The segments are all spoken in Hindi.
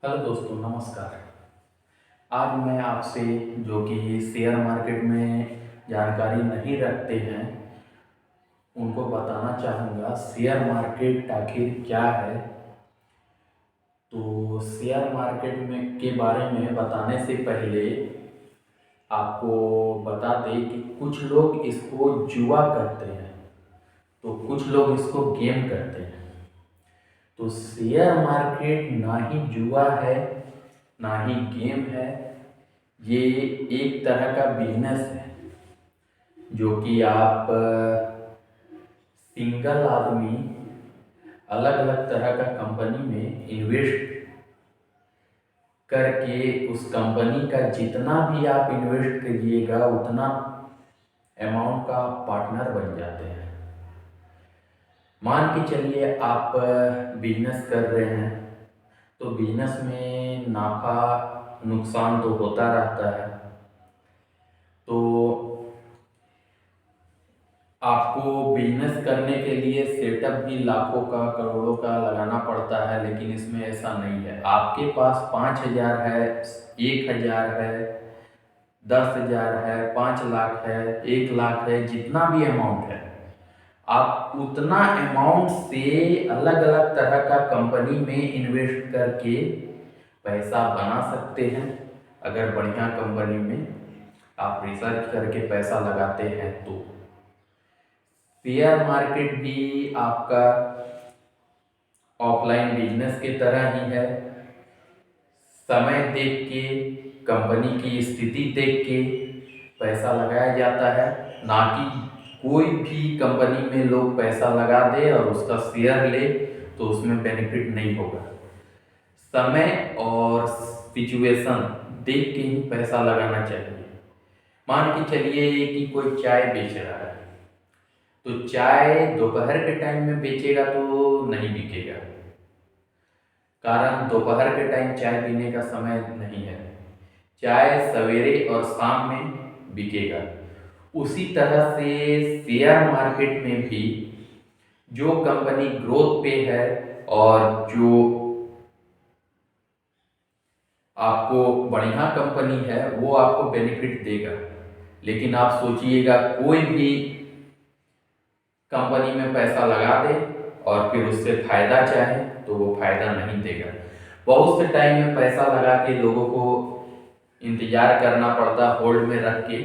हेलो दोस्तों, नमस्कार। आज मैं आपसे जो कि शेयर मार्केट में जानकारी नहीं रखते हैं उनको बताना चाहूँगा शेयर मार्केट आखिर क्या है। तो शेयर मार्केट में के बारे में बताने से पहले आपको बता दें कि कुछ लोग इसको जुआ कहते हैं, तो कुछ लोग इसको गेम कहते हैं। तो शेयर मार्केट ना ही जुआ है ना ही गेम है, ये एक तरह का बिजनेस है जो कि आप सिंगल आदमी अलग अलग तरह का कंपनी में इन्वेस्ट करके उस कंपनी का जितना भी आप इन्वेस्ट करिएगा उतना अमाउंट का पार्टनर बन जाते हैं। मान के चलिए आप बिजनेस कर रहे हैं, तो बिजनेस में नाफा नुकसान तो होता रहता है। तो आपको बिजनेस करने के लिए सेटअप भी लाखों का करोड़ों का लगाना पड़ता है, लेकिन इसमें ऐसा नहीं है। आपके पास 5,000 है, 1,000 है, 10,000 है, 5 लाख है, 1 लाख है, जितना भी अमाउंट है आप उतना अमाउंट से अलग अलग तरह का कंपनी में इन्वेस्ट करके पैसा बना सकते हैं। अगर बढ़िया कंपनी में आप रिसर्च करके पैसा लगाते हैं तो शेयर मार्केट भी आपका ऑफलाइन बिजनेस की तरह ही है। समय देख के, कंपनी की स्थिति देख के पैसा लगाया जाता है, ना कि कोई भी कंपनी में लोग पैसा लगा दे और उसका शेयर ले तो उसमें बेनिफिट नहीं होगा। समय और सिचुएशन देख के ही पैसा लगाना चाहिए। मान के चलिए कि कोई चाय बेच रहा है, तो चाय दोपहर के टाइम में बेचेगा तो नहीं बिकेगा, कारण दोपहर के टाइम चाय पीने का समय नहीं है। चाय सवेरे और शाम में बिकेगा। उसी तरह से शेयर मार्केट में भी जो कंपनी ग्रोथ पे है और जो आपको बढ़िया कंपनी है वो आपको बेनिफिट देगा। लेकिन आप सोचिएगा कोई भी कंपनी में पैसा लगा दे और फिर उससे फायदा चाहे तो वो फायदा नहीं देगा। बहुत से टाइम में पैसा लगा के लोगों को इंतजार करना पड़ता, होल्ड में रख के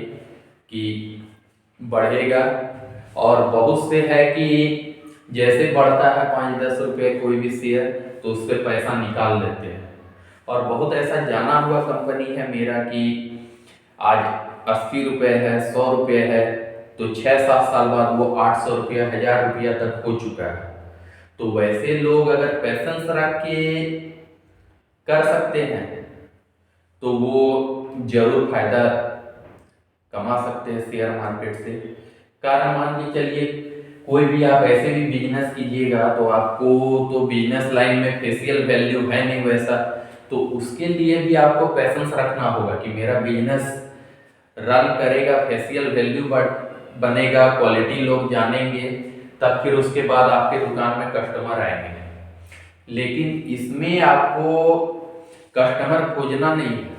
कि बढ़ेगा। और बहुत से है कि जैसे बढ़ता है 5-10 रुपये कोई भी शेयर तो उससे पैसा निकाल लेते हैं। और बहुत ऐसा जाना हुआ कंपनी है मेरा कि आज 80 रुपये है, 100 रुपये है, तो 6-7 साल बाद वो 800 रुपया, 1,000 रुपया तक हो चुका है। तो वैसे लोग अगर पैसेंस रख के कर सकते हैं तो वो जरूर फायदा कमा सकते हैं शेयर मार्केट से। कारण मान के चलिए कोई भी आप ऐसे भी बिजनेस कीजिएगा तो आपको तो बिजनेस लाइन में फेशियल वैल्यू है नहीं वैसा, तो उसके लिए भी आपको पैसेंस रखना होगा कि मेरा बिजनेस रन करेगा, फेशियल वैल्यू बनेगा, क्वालिटी लोग जानेंगे, तब फिर उसके बाद आपके दुकान में कस्टमर आएंगे। लेकिन इसमें आपको कस्टमर खोजना नहीं है,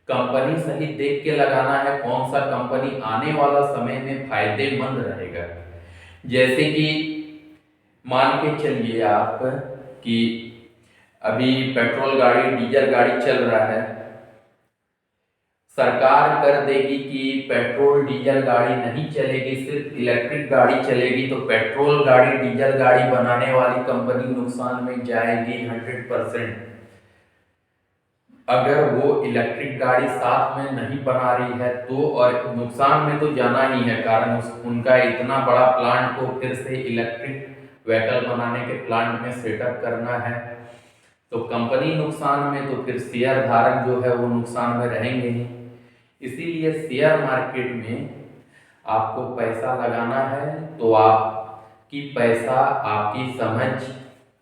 कंपनी सही देख के लगाना है कौन सा कंपनी आने वाला समय में फायदेमंद रहेगा। जैसे कि मान के चलिए आप कि अभी पेट्रोल गाड़ी, डीजल गाड़ी चल रहा है, सरकार कर देगी कि पेट्रोल डीजल गाड़ी नहीं चलेगी, सिर्फ इलेक्ट्रिक गाड़ी चलेगी, तो पेट्रोल गाड़ी, डीजल गाड़ी बनाने वाली कंपनी नुकसान में जाएगी 100%। अगर वो इलेक्ट्रिक गाड़ी साथ में नहीं बना रही है तो, और नुकसान में तो जाना ही है, कारण उनका इतना बड़ा प्लांट को फिर से इलेक्ट्रिक व्हीकल बनाने के प्लांट में सेटअप करना है, तो कंपनी नुकसान में, तो फिर शेयर धारक जो है वो नुकसान में रहेंगे ही। इसीलिए शेयर मार्केट में आपको पैसा लगाना है तो आपकी पैसा, आपकी समझ,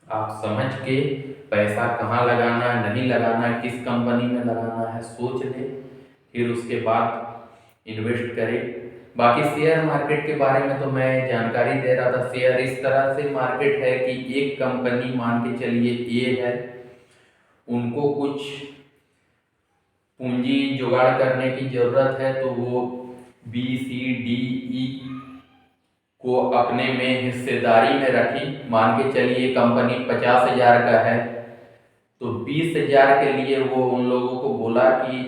आप समझ के पैसा कहाँ लगाना है, नहीं लगाना है, किस कंपनी में लगाना है, सोच ले, फिर उसके बाद इन्वेस्ट करें। बाकी शेयर मार्केट के बारे में तो मैं जानकारी दे रहा था। शेयर इस तरह से मार्केट है कि एक कंपनी मान के चलिए ए है, उनको कुछ पूंजी जुगाड़ करने की ज़रूरत है, तो वो बी सी डी ई को अपने में हिस्सेदारी में रखी। मान के चलिए कंपनी 50,000 का है, तो 20,000 के लिए वो उन लोगों को बोला कि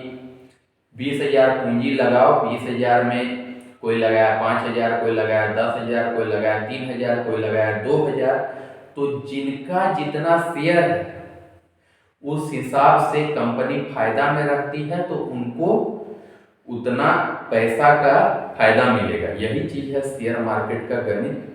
20,000 पूंजी लगाओ। 20,000 में कोई लगाया 5,000, कोई लगाया 10,000, कोई लगाया 3,000, कोई लगाया 2,000। तो जिनका जितना शेयर है उस हिसाब से कंपनी फायदा में रहती है, तो उनको उतना पैसा का फायदा मिलेगा। यही चीज़ है शेयर मार्केट का गणित।